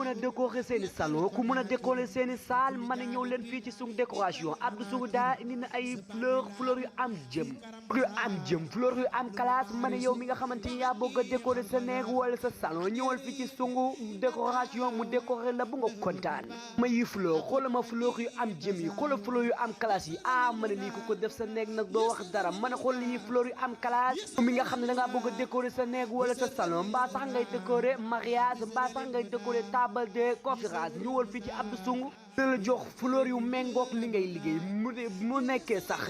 a décorer seeni salon ku mën a décorer seeni salle mën a ñëw leen fii ci Soung décoration Abdou Soung daa indi na ay fleur yu am jëm fleur yu am classe mën a yow mi nga xamante ni yaa bëgg a décorer sa néeg wala sa salon ñëwal fii ci Soung décoration mu décorer la bu nga kontaan ma yi fleur xoolal ma fleur yu am jëm yi xoolal fleur yu am classe yi mën a lii ku ko def sa néeg nag doo wax dara mën a xool yi fleur yu am classe mi nga xam ne da ngaa bëgg a décorer sa néeg wala sa salon mbaa sax ngay décorer mariage mbaa sax ngay décorer table de conférence ñëwal fii ci Abdou Soung dina la jox fleur yu méngoog li ngay liggéey mu nekkee sax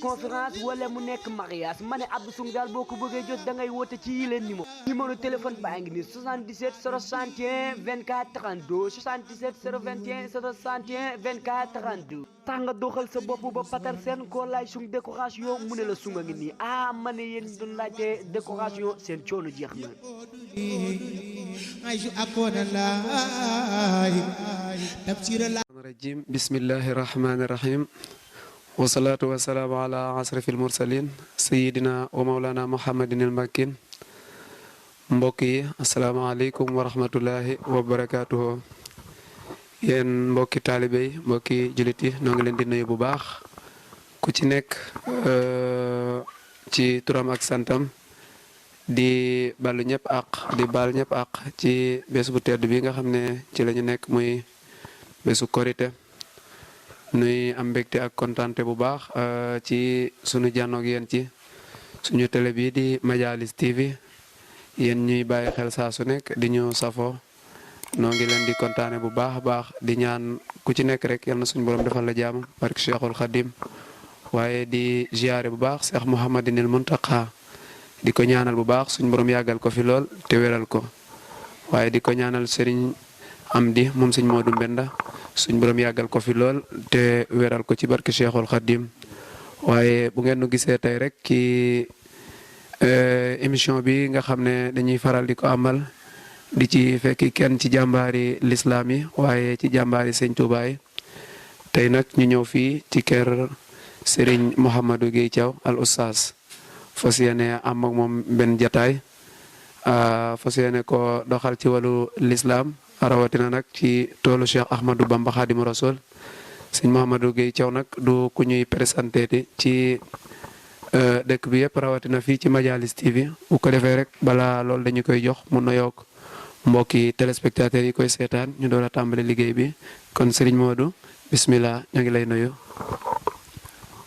conférence wala mu nekk mariage ma ne Abdou Soung daal boo ko bëggee jot da ngay woote ci yi leen numéro téléphone baa ngi nii 77 061 24 32 77 021 061 24 32 tax nga doxal sa bopp ba patar seen koo laaj Soung décoration mu ne la Soung a ngi nii ma ne yéen doon laajte décoration seen coono jeex na rajim bismillahi rahmani rahim wasalaatu wasalaamu ala asrafil mursalin sayidina wa maulana muhammadin il makin mbokk yi asalaamaaleykum wa rahmatullahi wa barakatuhu yéen mbokki taalibe yi mbokki jullit yi noo ngi leen di nuyu bu baax ku ci nekk ci turam ak santam di balu ñëpp ak di bal ñëpp ak ci bés bu tedd bi nga xam ne ci la ñu nekk muy bésu korite nuy am mbégte ak kontante bu baax ci sunu jànnoog yéen ci suñu télé bi di Majalis TV yéen ñuy bàyyi xel saa su nekk di ñu safoo noo ngi leen di kontaane bu baax a baax di ñaan ku ci nekk rek yal na suñu borom defal la jàmm barke Cheikhul Khadim waaye di ziare bu baax Cheikh Mouhamadinil Muntaqa di ko ñaanal bu baax suñu borom yàggal ko fi lool te wéral ko waaye di ko ñaanal Serigne Amdi moom sëñ Modou Mbenda suñ borom yàggal ko fi lool te wéral ko ci barke Cheikhul Khadim waaye bu ngeen nu gisee tey rek ci émission bi nga xam ne dañuy faral di ko amal di ci fekki kenn ci jàmbaari lislaam yi waaye ci jàmbaari sëñ Touba yi tey nag ñu ñëw fii ci kër Serigne Mouhamadou Gueye Thiaw al oustaz fas yéene am ak moom benn jataay fas yéene ko doxal ci wàllu lislaam rawatina nag ci toolu Cheikh Ahmadou Bamba Khadimu Rasul sëñ Mouhamadou Gueye Thiaw nag du ku ñuy présenté ci dëkk bi yëpp rawatina fii ci Majalis TV bu ko defee rek balaa loolu dañu koy jox mu nuyoog mbokki téléspectateurs yi koy seetaan ñu doon a tàmbali liggéey bi kon Serigne Modou bismillah ñoo ngi lay nuyu.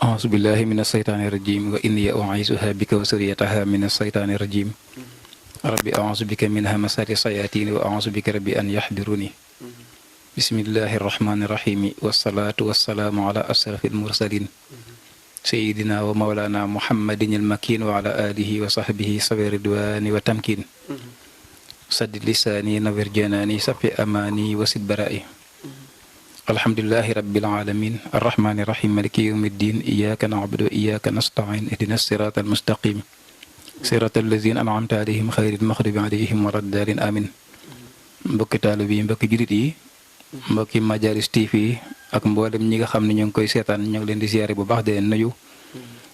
a'uuzu billahi mina saytaani rajim wa inni u'iizuha bika wa suriyataha mina saytaani rajim rabbi a'uuzu bika min hamasaati sayaatiin wa a'uuzu bika rabbi an yahduruni bismillahi rahmaani rahim wasalaatu wasalaamu ala asrafil mursalin sayidina wa mawlana muhammadin il makin wa ala alihi wa sahbihi sawi ridwani wa tamkin saddi lisaani nawir janaani safi amaani wasid bara'i alhamdulillahi rabbil alamin arrahmani rahim maliki yawmiddin iyyaka na'budu wa iyyaka nasta'in ihdina siratal mustaqim siratal lazina an'amta alayhim xayril maxdubi alayhim waladdaalin amin mbokki taalibe yi mbokki julit yi mbokki Majalis TV ak mboolem ñi nga xam ne ñoo ngi koy seetaan ñoo ngi leen di ziare bu baax di leen nuyu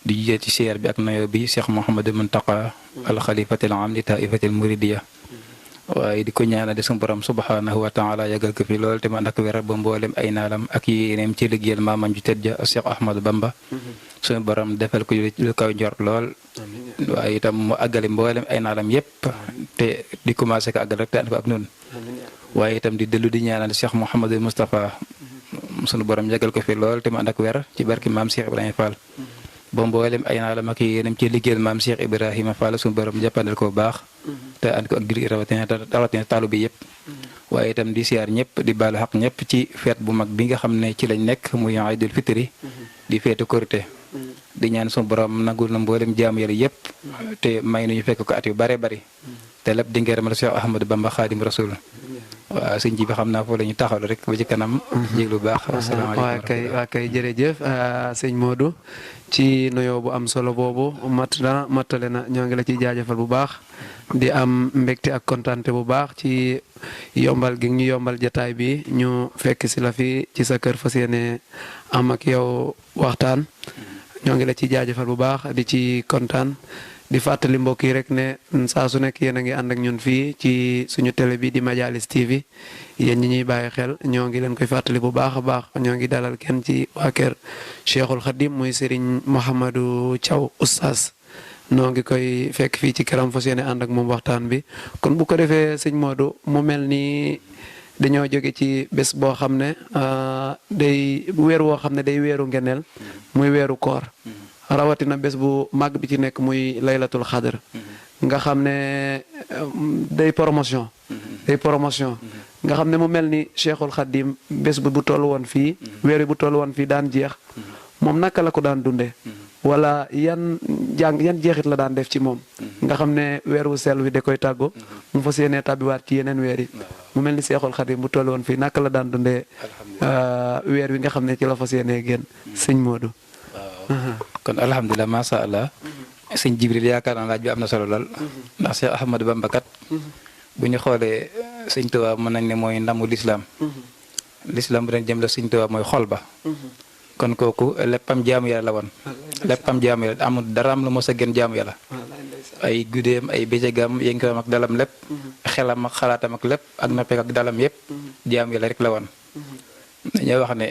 di jiyee ci siyaar bi ak nayo bi Cheikh Mouhamadou Muntaqa al xalifatil aam li taifatil muridiya waaye di ko ñaanal di suñu borom subhanahu wa taala yàggal ko fi lool te man ak wér ba mboolem ay naalam ak yéeneem ci liggéeyal maamam ju tedd ja Cheikh Ahmadou Bamba suñu borom defal ko lu kaw njort lool waaye itam mu àggale mboolem ay naalam yëpp te di commencé ko àggal rek te ànd ko ak noonu waaye itam di dellu di ñaanal Cheikh Mouhamadou Moustapha sunu borom yàggal ko fi lool te mu ànd ak wér ci barki maam Cheikh Ibrahima Fall ba mboolem ay naalam ak yéeneem ci liggéeyal maam Cheikh Ibrahima Fall sunu borom jàppandal ko bu baax te ànd ko ak jur rawatina taalu bi yëpp waaye itam di siyaar ñëpp di baalu xaq ñëpp ci feet bu mag bi nga xam ne ci lañ nekk muy Aïdul Fitri di feetu korité di ñaan sunu borom nangul na mboolem jaamu yàlla yëpp te may nañu fekk ko at yu bare bari te lépp di ngërëmal Cheikh Ahmadou Bamba Khadim Rasoul waaw sëñ ji bi xam naa foofu la ñu taxaw rek ba ci kanam jéglu baax asalaamaaleykum waa kay jërëjëf sëñ Modou ci nuyoo bu am solo boobu mattale na ñoo ngi la ciy jaajëfal bu baax di am mbégte ak kontante bu baax ci yombal gi ñu yombal jataay bi ñu fekk si la fi ci sa kër fas yéene am ak yow waxtaan ñoo ngi la ciy jaajëfal bu baax di ci kontaan di fàttali mbokk yi rek ne saa su nekk yéen a ngi ànd ak ñun fii ci suñu télé bi di Majalis TV yéen ñi ñuy bàyyi xel ñoo ngi leen koy fàttali bu baax a baax ñoo ngi dalal kenn ci waa kër Cheikhul Khadim muy Serigne Mouhamadou Thiaw Oustaz noo ngi koy fekk fii ci këram fas yéene ànd ak moom waxtaan bi kon bu ko defee sëñ Modou mu mel ni dañoo jóge ci bés boo xam ne day weer woo xam ne day weeru ngeneel muy weeru koor rawatina bés bu màgg bi ci nekk muy laylatul xadr nga xam ne day promotion nga xam ne mu mel ni Cheikhul Khadim bés bu toll woon fii weer wi bu toll woon fii daan jeex moom naka la ko daan dundee wala yan jeexit la daan def ci moom nga xam ne weer wu sell wi da koy tàggu mu fas yéenee tàbbiwaat ci yeneen weer yi mu mel ni Cheikhul Khadim bu toll woon fii naka la daan dundee weer wi nga xam ne ci la fas yéenee génn sëñ Modou. kon alhamdulilah macha allah sëñ Jibril yaakaar naa laaj bi am na solo lool ndax Cheikh Ahmadou Bamba kat bu ñu xoolee sëñ Tuubaa mën nañ ne mooy ndamu lislaam bu dañ jëm la sëñ Tuubaa mooy xol ba kon kooku léppam jaamu yàlla la woon léppam jaamu yàlla amul dara am lu mos a gën jaamu yàlla ay guddeem ay bëccëgam yënkaam ak dalam lépp xelam ak xalaatam ak lépp ak noppeek ak dalam yëpp jaamu yàlla rek la woon dañoo wax ne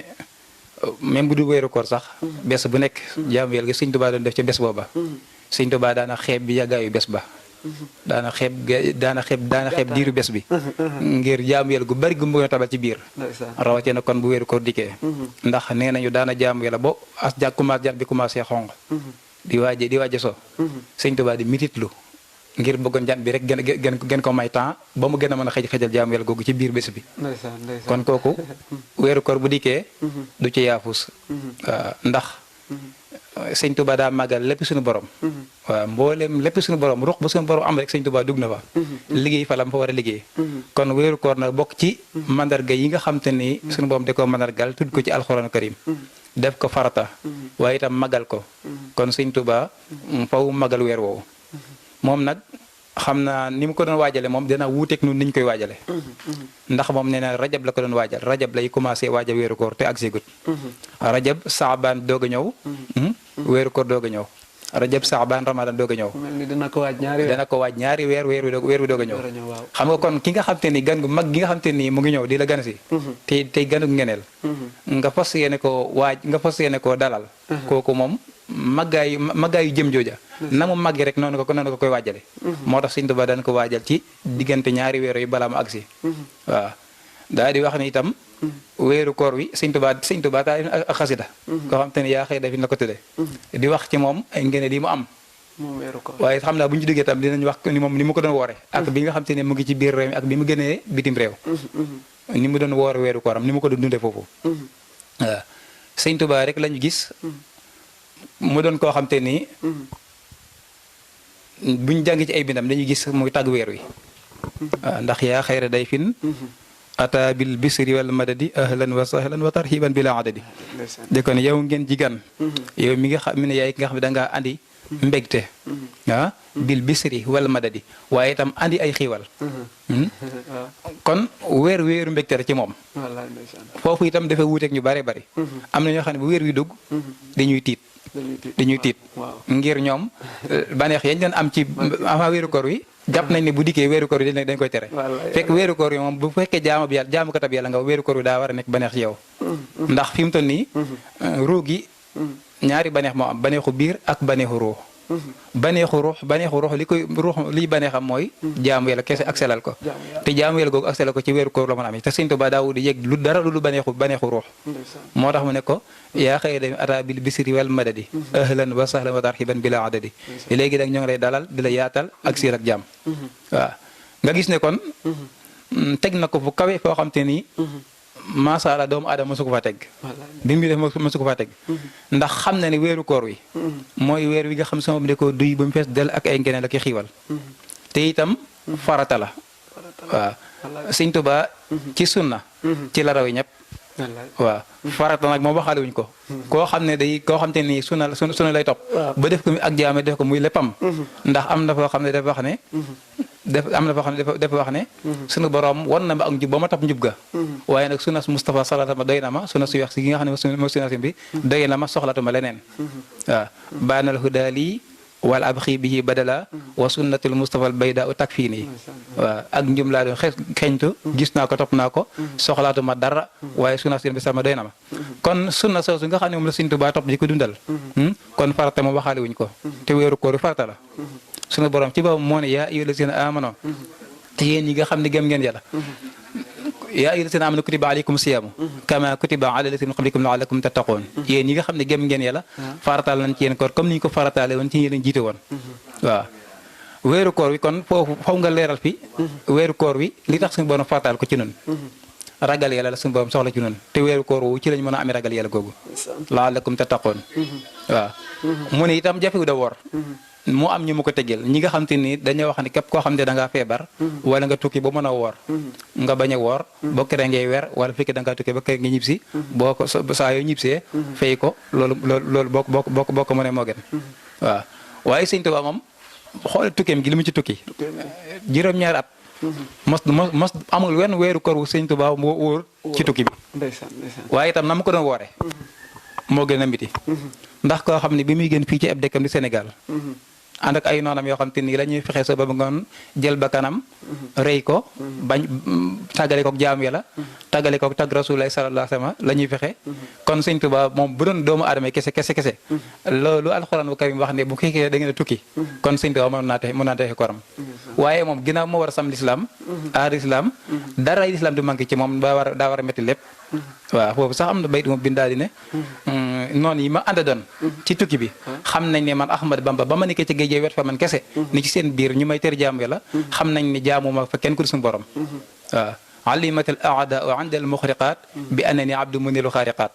même bu du weeru koor sax bés bu nekk jaamu yàlla gi sëñ Tuubaa doon def ci bés booba sëñ Tuubaa daana xeeb bi yàggaayu bés ba daana xeeb diiru bés bi ngir jaamu yàlla gu bari gu mu tabal ci biir rawatina kon bu weeru koor dikkee ndax nee nañu daana jaamu yàlla bo as jàg commencé jant bi commencé xonq di waaje so sëñ Tuubaa di mititlu ngir bëggoon jant bi rek gën ko may temps ba mu gën a mën a xëjal jaamu yàlla googu ci biir bés bi kon kooku weeru koor bu dikkee du ci yaafus waaw ndax sëñ Tuubaa daa màggal lépp suñu borom waaw mboolem lépp suñu borom ruux ba suñu borom am rek sëñ Tuubaa dugg na fa liggéey fa la fa war a liggéey kon weeru koor nag bokk ci mandarga yi nga xam te ni suñu borom da koo mandargal tudd ko ci alxuraan karim def ko farata waaye itam màggal ko kon sëñ Tuubaa faw màggal weer woowu moom nag xam naa ni mu ko doon waajale moom dina wuuteeg nun niñ koy waajale ndax moom nee na rajab la ko doon waajal rajab lay commencé waajal weeru koor te ak segut rajab saabaan doog a ñëw weeru koor doog a ñëw rajab saabaan ramadan doog a ñëw dina ko waaj ñaari weer wi doog a ñëw xam nga kon ki nga xam te ni gan gu mag gi nga xam te ni mu ngi ñëw di la gan si tey ganu ngeneel nga fas yéene koo dalal kooku moom maggaayu jëm jooja na mu màggi rek noonu ko koy waajale moo tax sëñ Tuubaa daan ko waajal ci diggante ñaari weer yi balaa mu agsi waaw daal di wax ni itam weeru koor wi sëñ Tuubaa taa ak xasida koo xam te ne yaa xëy dafi na ko tudde di wax ci moom ay ngëneel yi mu am waaye xam naa bu ñu duggee tam dinañ wax ni moom ni mu ko doon woore ak bi nga xam te ne mu ngi ci biir réew mi ak bi mu gënee bitim réew ni mu doon woore weeru kooram ni mu ko doon dundee foofu waaw sëñ Tuubaa rek lañu gis mu doon koo xam te ni buñ jàng ci ay bindam dañuy gis muy tàgg weer wi waaw ndax yaa xayra day fin ata bil bisri wal madadi ahlan wa sahlan wa tarhiban bila adadi de kon yow ngeen jigan yow mi nga xam ne yaay ki nga xam ne dangaa andi mbégte bil bisri wal madadi waaye itam andi ay xiiwal kon weeru mbégte la ci moom foofu itam dafa wuuteeg ñu bare bari am na ñoo xam ne bu weer wi dugg dañuy tiit ngir ñoom baneex yañ doon am ci avant weeru koor wi jàpp nañ ne bu dikkee weeru koor wi dañ koy tere fekk weeru koor wi moom bu fekkee jaamu ko tab yàlla nga weeru koor wi daa war a nekk baneex ci yow ndax fi mu toll nii ruu gi ñaari baneex moo am baneexu biir ak baneexu ruux baneexu ruux liy baneexam mooy jaamu yàlla kese ak selal ko te jaamu yàlla googu ak selal ko ci weeru koor la mën a am te sëñ Tuubaa daawu di yëg lu dara lu baneexu ruux moo tax mu ne ko yaa xëy dem ata bil bisri wal madadi ahlan wa sahlan wa tarhiban bila adadi léegi nag ñoo ngi lay dalal di la yaatal ak siir ak jàmm waaw nga gis ne kon teg na ko fu kawe foo xam te nii macha allah doomu aadama mosu ko fa teg bi mu def mosu ko fa teg ndax xam na ne weeru koor wi mooy weer wi nga xam sama bi ne ko duy ba mu fees del ak ay ngeneel ak i xiiwal te itam farata la waaw sëñ Tuubaa ci sunna ci la raw yi ñëpp waaw farata nag moom waxaale wuñ ko koo xam ne koo xam te ni sunna lay topp ba def ko ak jaame def ko muy léppam ndax am na foo xam ne dafa wax ne dafa wax ne sunu borom won na ma ak njub ba ma topp njub ga waaye nag sunna Mustafa salaatama doy na ma sunna su weex si gi nga xam ne mooy sunna bi doy na ma soxlatuma leneen waaw baanal hudaa lii wala abxi bihi badala wa sunnatul mustafa al bayda u tak fii nii waaw ak njum laa doon xeñtu gis naa ko topp naa ko soxlaatuma dara waaye sunna seen bi sama doy na ma kon sunna soosu nga xam ne moom la Sëñ Tuubaa topp di ko dundal kon farata moom waxaale wuñ ko te weeru koor farata la sunu borom ci boppam moo ne yaa ayyuhal lazina amanu yéen ñi nga xam ne gëm ngeen yàlla yaa ayyuhal lazina amanu kutiba alaykum siyaamu kama kutiba ala lazina min qablikum la'allakum tattaqoon yéen ñi nga xam ne gëm ngeen yàlla farataal nañ ci yéen koor comme ni ñu ko farataale woon ci yéen jiite woon waaw weeru koor wi kon foofu faw nga leeral fi weeru koor wi li tax suñu borom farataal ko ci nun ragal yàlla la suñu borom soxla ci nun te weeru koor woowu ci lañ mën a amee ragal yàlla googu la'allakum tattaqoon waaw mu ne itam jafewu da woor mu am ñu mu ko teggeel ñi nga xam te ni dañoo wax ne képp koo xam ne da ngaa feebar wala nga tukki ba mën a woor nga bañ a woor boo keree ngay weer wala fekkee da ngaa tukki ba keree nga ñibsi boo ko saa yoo ñibsee fay ko loolu boo ko mënee moo gën waaw waaye Sëñ Tuubaa moom xoole tukkeem gi li mu ci tukki juróom-ñaari at mos amul wenn weeru koor wu Sëñ Tuubaa moo wóor ci tukki bi waaye itam na mu ko doon woore moo gën a miti ndax koo xam ne bi muy gën fii ci ab dëkkam di Sénégal ànd ak ay noonam yoo xam te ni la ñuy fexe sa ba ngoon jël ba kanam rëy ko bañ tàggale kook jaam yàlla tàggale kook tagg Rasulullah sallallahu alayhi wa sallam la ñuy fexe kon Sëñ Tuubaa moom bu doon doomu aadama kese loolu alxuraan bu karim wax ne bu fekkee da ngeen a tukki kon Sëñ Tuubaa mën naa texe koram waaye moom ginnaaw moo war a sam lislaam aar islam dara islam di manqué ci moom daa war a métti lépp waaw foofu sax am na bayt moom bindaa di ne noonu yi ma ànd doon ci tukki bi xam nañ ne man Ahmad Bamba ba ma nekkee ci géej wet fa man kese ni ci seen biir ñu may tër jaamu yàlla xam nañ ne jaamuma fa kenn ku di suñu borom waaw alimatal aada wa andal muxriqaat bi annani abdu munilu xaariqaat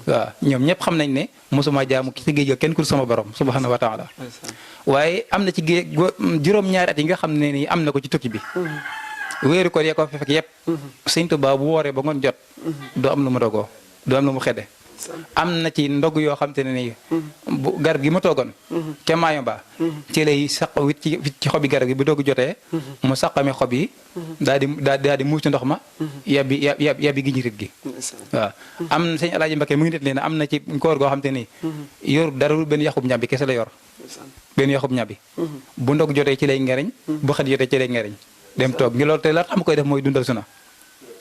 waaw ñoom ñëpp xam nañ ne mosuma jaamu ci géej ga kenn ku di sama borom subhanahu wa taala waaye am na ci géej juróom-ñaari at yi nga xam ne ni am na ko ci tukki bi weeru ko yee ko fekk yëpp Sëñ Tuubaa bu wooree ba ngoon jot doo am lu mu dogoo doo am lu mu xedde am na ci ndog yoo xam te ne nii bu garab gi mu toogoon ca Mayumba ci lay saq wit ci xobi garab gi bu doog jotee mu saqami xob yi daal di muus ci ndox ma yabbi gi njirit gi waaw am na sëñ Alaaji Mbakke mu ngi nit leen am na ci koor goo xam te ni yor dara benn yaxub ñabi kese la yor benn yaxub ñabi bu ndog jotee ci lay ngeriñ bu xet jotee ci lay ngeriñ dem toog ngi loolu te la xam koy def mooy dundal suna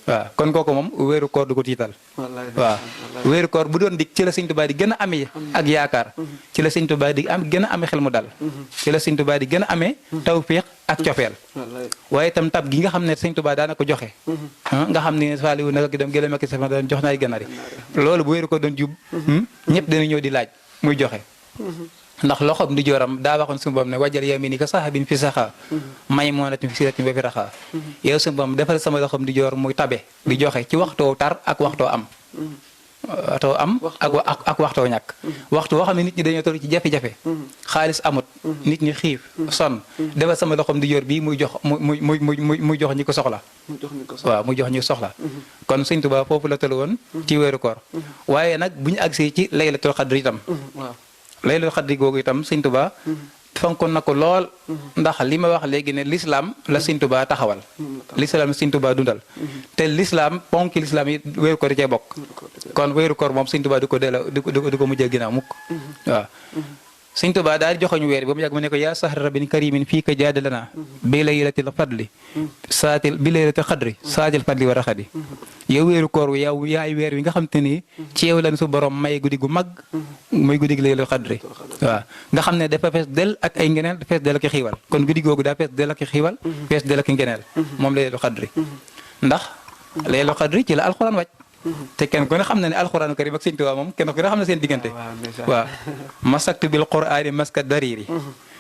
waaw kon kooku moom weeru koor du ko tiital waaw weeru koor bu doon dik ci la Sëñ Tuubaa di gën a amee ak yaakaar ci la Sëñ Tuubaa di gën a amee xel mu dal ci la Sëñ Tuubaa di gën a amee tawfiix ak cofeel waaye itam tab gi nga xam ne Sëñ Tuubaa daana ko joxe nga xam ne faaliwu naka gi dem gëlëm ak safa doon jox naay gànnaar yi loolu bu weeru koor doon jub ñëpp dana ñëw di laaj muy joxe ndax loxoom di jooram daa waxoon suñu borom ne wajal yamini ka saxabin fi saxa may moonatin fi siratin ba fi raxaa yow suñu borom defal sama loxoom di joor muy tabe di joxe ci waxtoo tar ak waxtoo am ak waxtoo ñàkk waxtu woo xam ne nit ñi dañoo toll ci jafe-jafe xaalis amut nit ñi xiif sonn defal sama loxoom di joor bii muy jox muy jox ñi ko soxla waaw muy jox ñi ko soxla kon Sëñ Tuubaa foofu la tollu woon ci weeru koor waaye nag bu ñu agsee ci laylatul xadr itam laylatul xadri googu itam Sëñ Tuubaa fonkoon na ko lool ndax li ma wax léegi ne l'islam la Sëñ Tuubaa taxawal l'islam la Sëñ Tuubaa dundal te l'islam ponki l'islam yi weeru koor cee bokk kon weeru koor moom Sëñ Tuubaa du ko mujjee ginnaaw mukk waaw Sëñ Tuubaa daal di joxoñu weer bi ba mu yàgg mu ne ko yaa sahra rabbin karimin fii ka jaadalana bi laylatil fadli bi laylatil xadri saatil fadli wa raxadi yow weeru koor wi yow yaay weer wi nga xam te ni ci yow lan su borom may guddi gu mag muy guddi gi laylatil xadri waaw nga xam ne dafa fees del ak ay ngeneel fees del ak xiiwal kon guddi googu daa fees del ak xiiwal fees del ak ngeneel moom laylatil xadri ndax laylatil xadri ci la alxuraan wàcc te kenn ku ne xam na ne alxuraanu karim ak Sëñ Tuubaa moom kenn ku ne xam na seen diggante waaw masaktu bil qur'aani maska dariri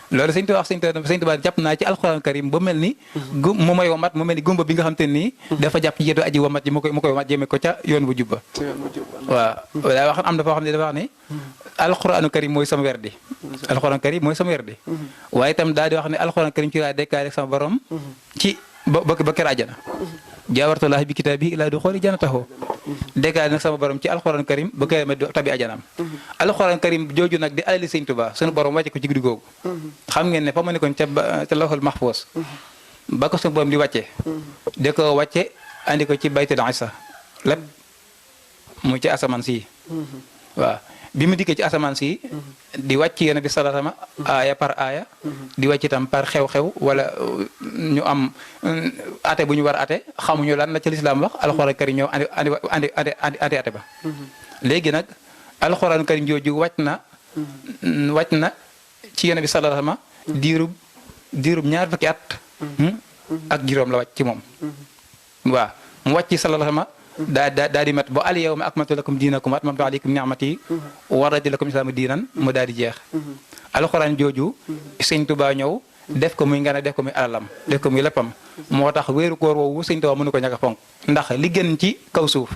loolu Sëñ Tuubaa Sëñ Tuubaa jàpp naa ci alxuraanu karim ba mel ni mu may wamat mu mel ni gumba bi nga xam te nii dafa jàpp ci yetu aji wamat ji mu koy wamat jëme ko ca yoon bu jubba waaw daa wax am dafa xam ne dafa wax ne alxuraanu karim mooy sama werdi alxuraanu karim mooy sama werdi waaye itam daal di wax ne alxuraanu karim ci laa dekkaale sama borom ci ba kër àjjana jaawartulaahi bi kitaabi ilaa du xooli jannatahu déggaale nag sama borom ci alxuraan karim ba koy ma tabi ajanaam alxuraan karim jooju nag di alali Sëñ Tuubaa suñu borom wàcce ko ci guddi googu xam ngeen ne fa ma nekkoon ca lawhul mahfuus ba ko suñu borom di wàcce da ko wàcce andi ko ci baytul isa lépp mu ci asamaan si waaw bi mu dikkee ci asamaan si di wàcc yéen bi sallallahu alayhi wa sallam aaya par aaya di wàcc itam par xew-xew wala ñu am ate bu ñu war a ate xamuñu lan la ci lislaam wax alxuraan karim ñëw andi ate ba léegi nag alxuraan karim jooju wàcc na ci yéen bi sallallahu alayhi wa sallam diirub ñaar fukki at ak juróom la wàcc ci moom waaw mu wàcc sallallahu alayhi wa sallam daa di mat ba al yawma akmaltu lakum diinakum wa atmamtu alaykum ni'mati wa raditu lakum islaama diinan mu daal di jeex alxuraan jooju sëñ Tuubaa ñëw def ko muy ngana def ko muy alalam def ko muy léppam moo tax weeru koor woowu sëñ Tuubaa mënu ko ñàkk a fonk ndax li gën ci kaw suuf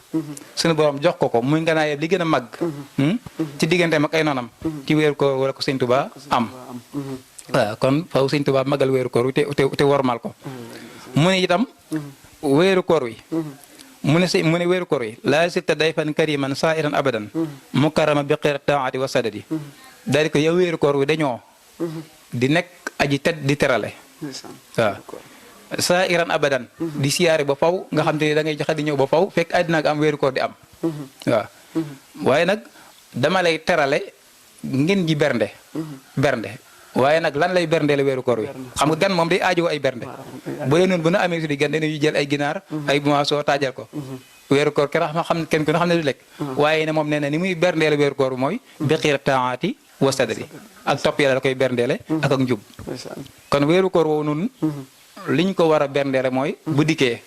suñu borom jox ko muy nganaayam li gën a màgg ci digganteem ak ay noonam ci weeru koor wala ko sëñ Tuubaa am waaw kon faw sëñ Tuubaa magal weeru koor wi te wormal ko mu ne itam weeru koor wi mu ne weeru koor wi laa sirta dayfan kariman sairan abadan mukarrama bi xeer taati wa sadadi daal di ko yow weeru koor wi dañoo di nekk aji tedd di terale waaw sairan abadan di siyaare ba faw nga xam te ne da ngay joxe di ñëw ba faw fekk àddina ak am weeru koor di am waaw waaye nag dama lay terale ngeen ji bernde waaye nag lan lay berndeele weeru koor wi xam nga gan moom day aajowoo ay bernde bu dee noonu bu na amee su di gan dañuy jël ay ginaar ay boisson taajal ko weeru koor kenn ku ne xam ne du lekk waaye ne moom nee na ni muy berndeele weeru koor mooy biqiir taati wa sadadi ak topp yàlla la koy berndeele ak njub kon weeru koor woowu noonu liñ ko war a berndeele mooy bu dikkee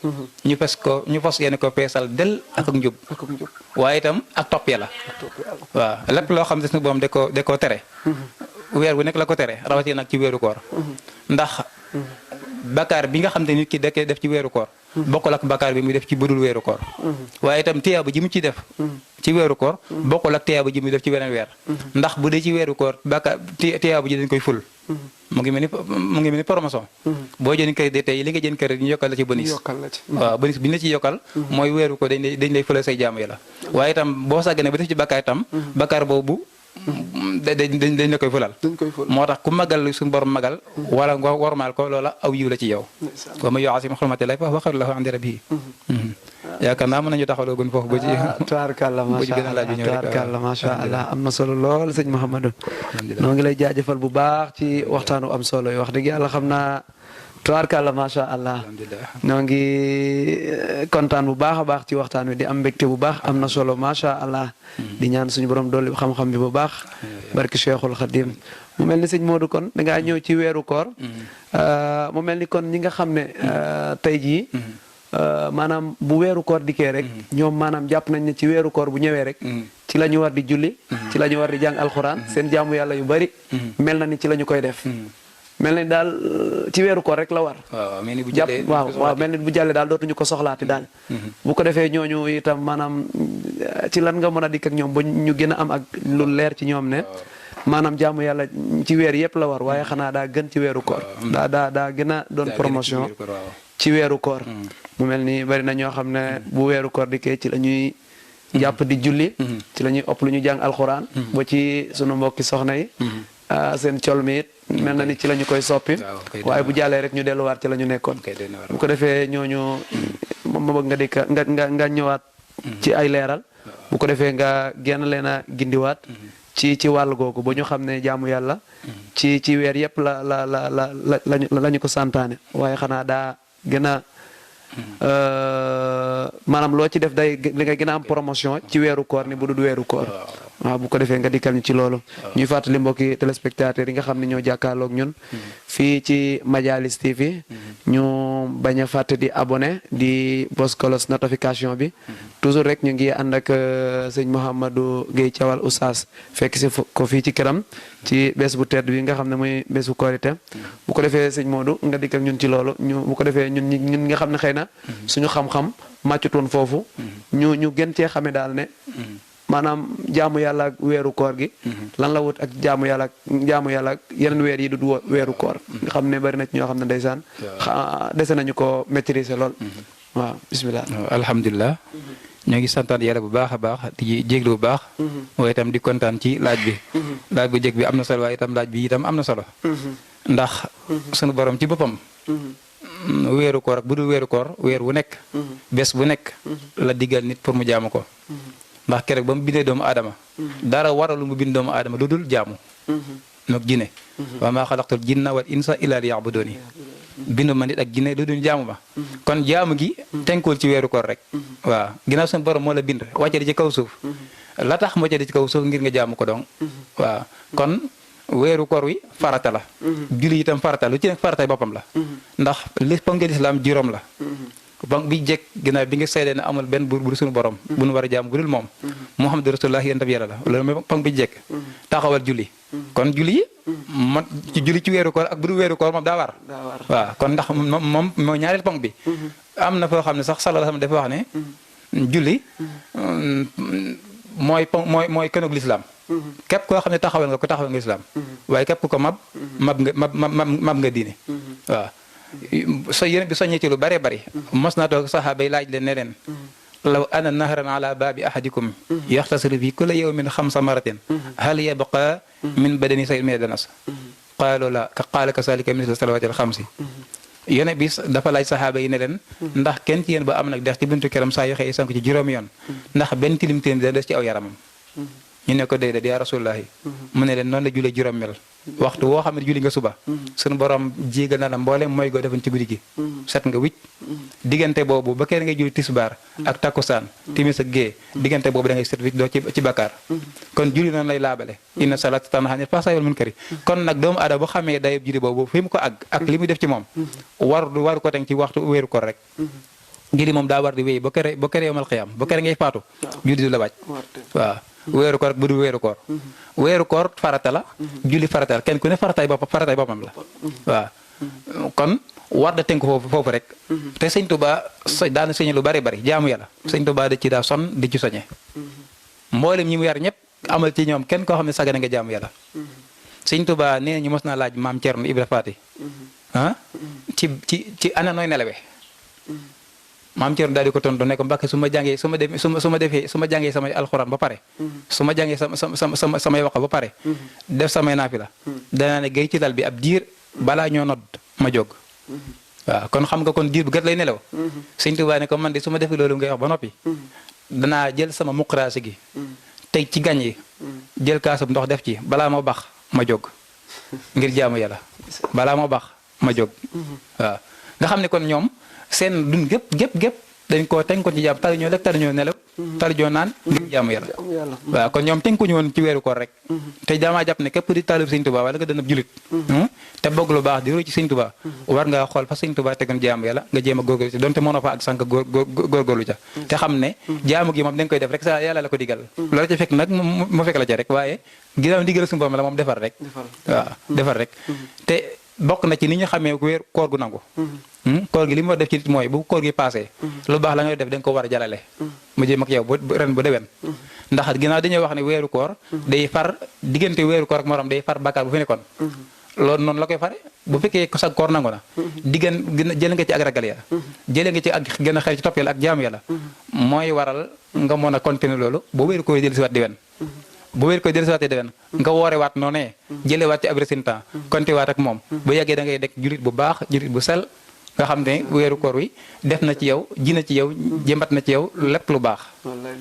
ñu fas yéene ko peesal del ak njub waaye itam ak topp yàlla waaw lépp loo xam ne suñu boom da koo tere weer bu nekk la ko tere rawatina nag ci weeru koor ndax bakkaar bi nga xam ne nit ki da koy def ci weeru koor bokkul ak bakkaar bi muy def ci budul weeru koor waaye itam tiyaaba ji mu ci def ci weeru koor bokkul ak tiyaaba ji muy def ci weneen weer ndax bu dee ci weeru koor bakkaar tiyaaba ji dañ koy ful mu ngi mel ni promotion boo jënd kër de tey li nga jënd kër ñu yokkal la ci bonus waaw bonus bi ñu la ci yokkal mooy weeru ko dañ lay fële say jaamu yàlla waaye itam boo sàggane ba def ci bakkaar itam bakkaar boobu dañ la koy fulal moo tax ku magal suñu borom magal wala nga wormaal ko loola aw yiw la ci yow wa man yu'azzim hurmatillahi fa huwa khayrun lahu 'inda rabbih yaakaar naa mën nañu taxawloo gun foofu ba ci tubaarkàlla macha allah am na solo lool sëñ Mouhamadou noo ngi lay jaajëfal bu baax ci waxtaanu am solo yi wax dëgg yàlla xam naa tubaarkàlla macha allah noo ngi kontaan bu baax a baax ci waxtaan wi di am mbégte bu baax am na solo macha allah di ñaan suñu borom dolli xam-xam bi bu baax barki Cheikhul Khadim mu mel ni sëñ Modou kon da ngaa ñëw ci weeru koor mu mel ni kon ñi nga xam ne tey jii maanaam bu weeru koor dikkee rek ñoom maanaam jàpp nañ ne ci weeru koor bu ñëwee rek ci la ñu war di julli ci la ñu war di jàng alxuraan seen jaamu yàlla yu bari mel na ni ci la ñu koy def mel na ni daal ci weeru koor rek la war jàpp waaw mel ni bu jàllee daal dootuñu ko soxlaati daal bu ko defee ñooñu itam maanaam ci lan nga mën a dikk ak ñoom ba ñu gën a am ak lu leer ci ñoom ne maanaam jaamu yàlla ci weer yëpp la war waaye xanaa daa gën ci weeru koor daa gën a doon promotion ci weeru koor mu mel ni bari na ñoo xam ne bu weeru koor dikkee ci la ñuy jàpp di julli ci la ñuy ëpp lu ñu jàng alxuraan ba ci sunu mbokki soxna yi seen col mi it mel na ni ci la ñu koy soppi waaye bu jàllee rek ñu delluwaat ci la ñu nekkoon bu ko defee ñooñu ma bëgg nga dikk nga ñëwaat ci ay leeral bu ko defee nga génn leen a gindiwaat ci wàll googu ba ñu xam ne jaamu yàlla ci weer yëpp la ñu ko santaane waaye xanaa daa gën a maanaam loo ci def day li nga gën a am promotion ci weeru koor ni bu dul weeru koor waaw bu ko defee nga dikkal ñu ci loolu ñuy fàttali mbokki téléspectateurs yi nga xam ne ñoo jàkkaarloog ñun fii ci Madialis TV ñu bañ a fàtte di abonné di bos kolos notification bi toujours rek ñu ngi ànd ak sëñ Mouhamadou Guèye Thiawal Oustaz fekk si ko fii ci këram ci bés bu tedd bi nga xam ne muy bésu korité bu ko defee sëñ Modou nga dikkal ñun ci loolu bu ko defee ñun nga xam ne xëy na suñu xam-xam màccutoon foofu ñu gën cee xame daal ne maanaam jaamu yàlla ak weeru koor gi lan la wut ak jaamu yàlla ak yeneen weer yi du weeru koor nga xam ne bari na ci ñoo xam ne ndeysaan dese nañu ko maîtriser lool waaw bismillah alhamdulilah ñoo ngi santaan yàlla bu baax a baax di jéglu bu baax waaye itam di kontaan ci laaj bu jég bi am na solo waaye itam laaj bi itam am na solo ndax sunu borom ci boppam weeru koor ak bu dul weeru koor weer wu nekk bés bu nekk la diggal nit pour mu jaamu ko ndax keroog ba mu bindee doomu aadama dara waralu mu bind doomu aadama lu dul jaamu moog jinne wa maa xalaqtul jinna wal insa illa liya'buduni bindu ma nit ak jinne lu dul jaamu ma kon jaamu gi tenkul ci weeru koor rek waaw ginnaaw suñu borom moo la bind wàcce di ci kaw suuf la tax mu wàcce di ci kaw suuf ngir nga jaamu ko dong waaw kon weeru koor wi farata la julli itam farata lu ci nekk faratay boppam la ndax li ponk lislaam juróom la ponk bi jekk ginnaaw bi nga seedee ne amul benn buur bu suñu borom bu nu war a jaam bu dul moom Muhammadu Rasulullah yéen tam yàlla la loolu mooy ponk bi jekk taxawal julli kon julli yi man ci julli ci weeru koor ak bu dul weeru koor moom daa war waaw kon ndax moom moo ñaareel ponk bi am na foo xam ne sax sallallahu alayhi wasallam dafa wax ne julli mooy kënug lislaam képp koo xam ne taxawal nga lislaam waaye képp ku ko mab nga diine waaw so yéen bi soññee ci lu bare bari mos naa toog saxaaba yi laaj leen ne leen law ana nahran ala baabi ahadikum yaxtasilu fi kulli yawmin 5 maratin hal yabqa min badani shay'un min danas qaalu la qaala kazalika mislu salawaati al-5 yéen bis dafa laaj saxaaba yi ne leen ndax kenn ci yéen ba am nag dex ci buntu këram saa yu xëy sank ci juróomi yoon ndax benn tilim tilim dina des ci aw yaramam ñu ne ko déedéet yaa rasulullahi mu ne leen noonu la julee juróom mel waxtu woo xam ne julli nga suba suñu borom jégal na la mboolem mooy goo defoon ci guddi gi set nga wicc diggante boobu ba kër ngay julli tisbaar ak takkusaan timis ak gée diggante boobu da ngay set wicc doo ci bakkaar kon julli noonu lay laabale inna salaata tanhaa anil fahshaa'i wal munkari kon nag doomu aadama bu xamee dayob julli boobu fi mu ko àgg ak li muy def ci moom waru ko teg ci waxtu wéeru ko rek julli moom daa war di wéy ba kër yawmal qiyaam ba kër ngay faatu julli du la wàcc waaw weeru koor bu du weeru koor farata la julli farata la kenn ku ne faratay boppam la waaw kon war da tënk foofu rek te sëñ Tuubaa daana soñe lu bari jaamu yàlla sëñ Tuubaa da ci daa son di ci soñe mboolem ñi mu yar ñëpp amal ci ñoom kenn koo xam ne sagana nga jaamu yàlla sëñ Tuubaa nee ñu mos naa laaj maam Cerno Ibra Faati ci ana nooy nelawee maam Thierno daal di ko tontu ne ko Mbàkke su ma jàngee samay alxuraan ba pare su ma jàngee samay waxa ba pare def samay naafila danaa ne gay ci lal bi ab diir balaa ñoo nodd ma jóg waaw kon xam nga kon diir bu gët lay nelaw Sëñ Tuubaa ne ko man de su ma defee loolu ngay wax ba noppi danaa jël sama muqraasi gi teg ci gañ yi jël kaasub ndox def ci balaa ma bax ma jóg ngir jaamu yàlla balaa ma bax ma jóg waaw nga xam ne kon ñoom seen dund gépp dañ koo tënk ko ci jaam tali ñoo lekk tali ñoo nelaw tali ñoo naan ngir jaamu yàlla waaw kon ñoom tënkuñu woon ci weeru koor rek te damaa jàpp ne képp di taalib Sëñ Tuubaa wala nga dana julit te bëgg lu baax di roy ci Sëñ Tuubaa war ngaa xool fa Sëñ Tuubaa tegoon jaamu yàlla nga jéem a góorgóorlu ci donte mënoo fa ak sànq góorgóorlu ca te xam ne jaamu gi moom dañ koy def rek sa yàlla la ko digal loolu ca fekk nag mu fekk la ca rek waaye ginnaaw digal suñu borom la moom defar rek waaw defar rek te bokk na ci ni ñu xamee weer koor gu nangu koor gi li mu war def ci nit mooy bu koor gi passé lu baax la ngay def da nga ko war a jalale mu jëm ak yow ren bu déwén ndax ginnaaw dañoo wax ne weeru koor day far diggante weeru koor ak morom day far bakkaar bu fi nekkoon loolu noonu la koy fare bu fekkee ko sa koor nangu na jël nga ci ak ragal yàlla jëlee nga ci ak gën a xel ci topp yàlla ak jaamu yàlla mooy waral nga mën a continuer loolu ba weeru koor dellu si waat déwén bu wér koy dellusiwaatee déwén nga woore waat noonee jëlee waat ci ab résultat konti waat ak moom bu yàggee da ngay dekk julit bu baax julit bu sel nga xam ne weeru koor wi def na ci yow ji na ci yow jëmbat na ci yow lépp lu baax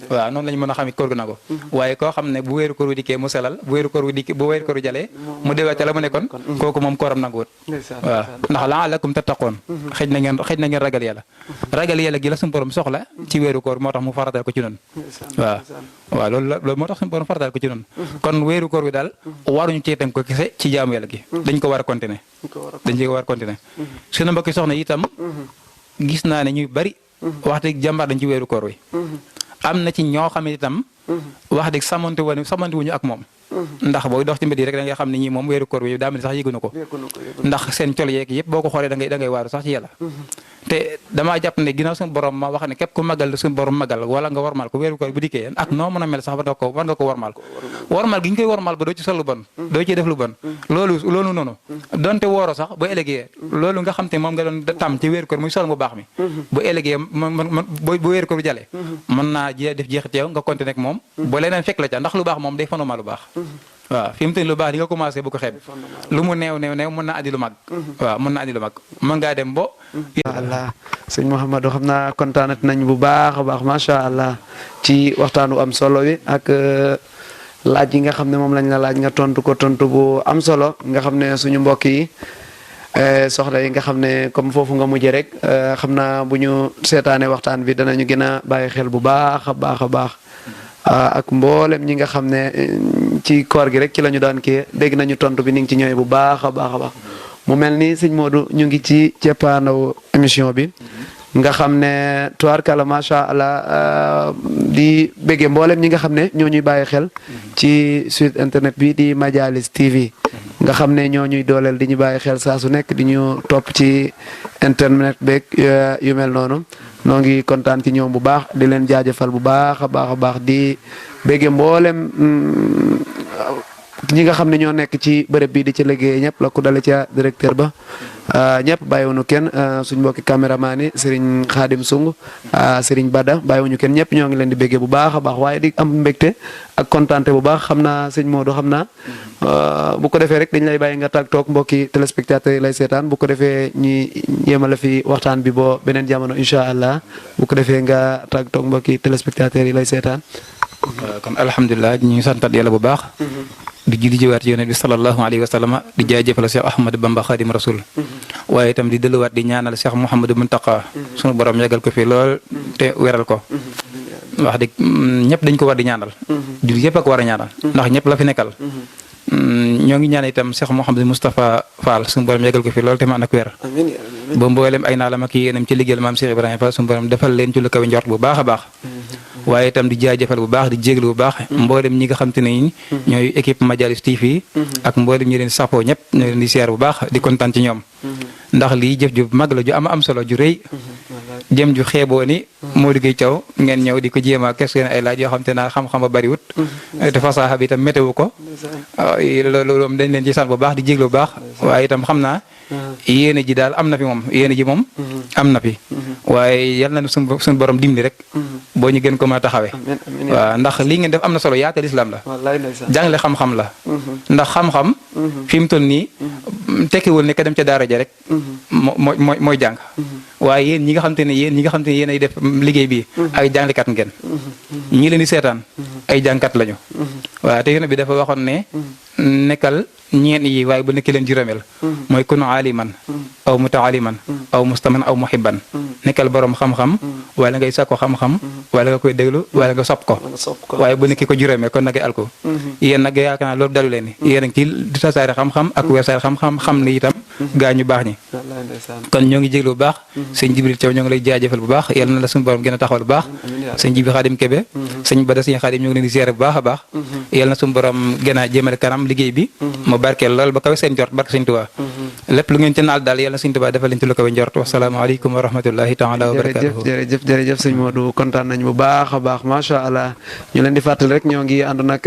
waaw noonu la ñu mën a xam koor gu nangu waaye koo xam ne bu weeru koor wi dikkee mu selal bu weeru koor wi jalee mu déwaat ca la mu nekkoon kooku moom kooram nanguwut waaw ndax la'allakum tattaqoon xëj na ngeen ragal yàlla gi la suñu borom soxla ci weeru koor moo tax mu faratal ko ci noonu waaw loolu moo tax suñu borom faratal ko ci noonu kon weeru koor wi daal waruñu cee tënk ko kese ci jaamu yàlla gi dañ ko war a continuer suñu mbokki soxna itam gis naa ne ñuy bari wax dëgg jàmbaar dañ ci weeru koor wi am na ci ñoo xam ne itam wax dëgg samante wuñu ak moom ndax booy dox ci mbedd yi rek da ngay xam ne ñii moom weeru koor wi daa mel ni sax yëguñu ko ndax seen col yeeg yëpp boo ko xoolee da ngay waaru sax ci yàlla te damaa jàpp ne ginnaaw suñu borom ma wax ne képp ku magal suñu borom magal wala nga warmal ko weeru koor bu dikkee ak noo mën a mel sax war nga ko warmal gi ñu koy warmal ba doo ci sol lu bon doo ci def lu bon loolu noonu donte wooro sax bu ëllëgee loolu nga xam te moom nga doon tam ci weeru koor muy sol mu baax mi bu ëllëgee bu weeru koor bu jàllee mën naa def jeexit yow nga continuer ak moom bu leneen fekk la ca ndax lu baax moom day fanuma lu baax waaw fi mu toll lu baax di nga commencé bu ko xeeb lu mu neew mën na andi lu mag waaw mën na andi lu mag mën ngaa dem bo allah sëñ Mouhamadou xam naa kontaanat nañ bu baax a baax macha allah ci waxtaanu am solo wi ak laaj yi nga xam ne moom lañ la laaj nga tontu ko tontu bu am solo nga xam ne suñu mbokk yi soxla yi nga xam ne comme foofu nga mujjee rek xam naa bu ñu seetaanee waxtaan bi danañu gën a bàyyi xel bu baax a baax a baax ak mboolem ñi nga xam ne ci koor gi rek ci la ñu daan kii dégg nañu tontu bi ni ngi ci ñëwee bu baax a baax a baax mu mel ni sëñ Modou ñu ngi ci ceppaandaw émission bi nga xam ne tubaarkàlla macha allah di béggee mboolem ñi nga xam ne ñoo ñuy bàyyi xel ci site internet bi di Majalis TV nga xam ne ñoo ñuy dooleel di ñu bàyyi xel saa su nekk di ñu topp ci internet beeg yu mel noonu noo ngi kontaan ci ñoom bu baax di leen jaajëfal bu baax a baax di béggee mboolem ñi nga xam ne ñoo nekk ci bërëb bi di ci liggéey ñëpp la ko dale ca directeur ba ñëpp bàyyiwuñu kenn suñ mbokki caméraman yi Serigne Khadim Sung Serigne Bada bàyyiwuñu kenn ñëpp ñoo ngi leen di béggee bu baax a baax waaye di am mbégte ak kontaante bu baax xam naa sëñ Modou xam naa bu ko defee rek dañ lay bàyyi nga tàggatoo ak mbokki téléspectateurs yi lay seetaan bu ko defee ñi yéemale fi waxtaan bi boo beneen jamono incha allah bu ko defee nga tàggatoo ak mbokki téléspectateurs yi lay seetaan. kon alhamdulilah ñu ngi santat yàlla bu baax. di julli jiwaat ci yonent bi sallallahu alayhi wa sallam di jaajëfal Cheikh Ahmadou Bamba Khadim Rasoul waaye itam di delluwaat di ñaanal Cheikh Mouhamadou Mountakha sunu borom yàggal ko fi lool te weral ko wax dëgg ñëpp dañ ko war di ñaanal julli yëpp ak war a ñaanal ndax ñëpp la fi nekkal ñoo ngi ñaan itam Cheikh Mouhamadou Moustapha Fall sunu borom yàggal ko fi lool te ma ànd ak wér ba mboolem ay naalam ak yéenam ci liggéeyal maam Cheikh Ibrahima Fall sunu borom defal leen ci lu kawe njort bu baax a baax waaye itam di jaajëfal bu baax di jéglu bu baax mboolem ñi nga xam te ne ñooy équipe Majalis TV ak mboolem ñi leen safoo ñëpp ñoo leen di siyaar bu baax di kontaan ci ñoom ndax lii jëf ju mag la ju am solo ju rëy jëm ju xeeboo ni moo liggéey caw ngeen ñëw di ko jéem a kes ay laaj yoo xam te naa xam-xam ba bariwut te fasaaxa bi itam météo ko loolu moom dañ leen ci sant bu baax di jéglu bu baax waaye itam xam naa yéene ji daal am na fi moom yéene ji moom am na fi waaye yal na suñu borom dimbali rek boo ñu gën ko mën a taxawee waaw ndax lii ngeen def am na solo yaatal islam la jàngale xam-xam la ndax xam-xam fi mu toll nii tekkiwul ne ka dem ca daara ja rek mooy jàng waaye yéen ñi nga xam te ne yéen ay def liggéey bi ay jàngalekat ngeen ñi leen di seetaan ay jàngkat lañu waaw te yéen bi dafa waxoon ne nekkal ñeen yi waaye bu nekk leen juróomeel mooy kunu aliman aw mutaaliman aw mustaman aw muhibban nekkal borom xam-xam wala ngay sakko xam-xam wala nga koy déglu wala nga sopp ko waaye bu nekk ko juróomeel kon nag alko yéen nag yaakaar naa loolu dalu leen ni yéen ngi ci di tasaare xam-xam ak weesaare xam-xam xam ni itam gaa ñu baax ñi kon ñoo ngi jéglu bu baax sëñ Jibril Thiaw ñoo ngi lay jaajëfal bu baax yàlla na la suñu borom gën a taxawal bu baax sëñ Jibi Xaadim Kebe sëñ Bada sëñ Xaadim ñoo ngi leen di ziare bu baax a baax yàlla na suñu borom gën a jëmale kanam liggéey bi mu barkeel lool ba kawe seen jort barke sëñ Tuubaa lépp lu ngeen ci naal daal yàlla na sëñ Tuubaa defal leen ci lu kawe njort wasalaamaaleykum wa rahmatullahi taala wa barakatuhu jërëjëf sëñ Modou kontaan nañ bu baax a baax macha allah ñu leen di fàttali rek ñoo ngi ànd nag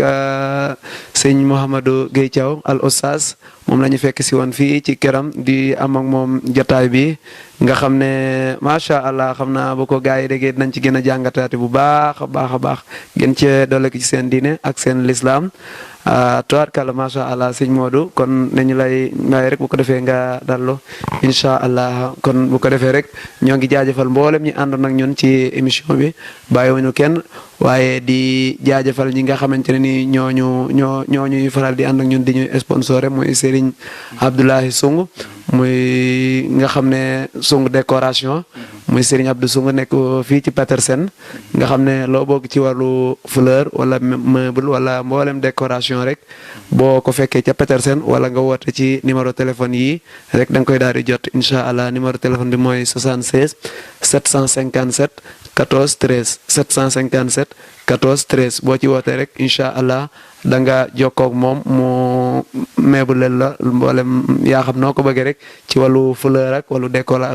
sëñ Mouhamadou Gueye Thiaw al Oustaz moom la ñu fekk si woon fii ci këram di am ak moom jotaay bi nga xam ne macha allah xam naa bu ko gars yi déggee dinañ ci gën a jàngataati bu baax a baax gën cee doole ci seen diine ak seen lislaam tubaarkàlla macha allah sëñ Modou kon nañu lay may rek bu ko defee nga dallo incha allah kon bu ko defee rek ñoo ngi jaajëfal mboolem ñi àndoon ak ñun ci émission bi bàyyiwuñu kenn waaye di jaajëfal ñi nga xamante ne ni ñooñuy faral di ànd ak ñun di ñu sponsoré muy Serigne Abdoulahi Sung muy nga xam ne Sung décoration muy Serigne Abdou Sung nekk fii ci Petersen nga xam ne loo bokk ci wàllu fleur wala meuble wala mboolem décoration rek boo ko fekkee ca Petersen wala nga woote ci numéro téléphone yi rek da nga koy daal di jot incha allah numéro téléphone bi mooy 76 757 14 13 757 14 13 boo ci wootee rek incha allah da nga jokkoo ak moom mu meebuleel la mboolem yaa xam noo ko bëggee rek ci wàllu fleur ak wàllu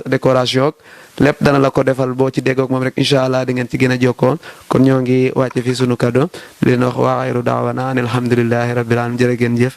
décoration ak lépp dana la ko defal boo ci déggoog moom rek incha allah di ngeen ci gën a jokkoo kon ñoo ngi wàcce fii sunu kàddu di leen wax waa xayru daawana an alhamdulillahi rabbil alamin jërë ngeen jëf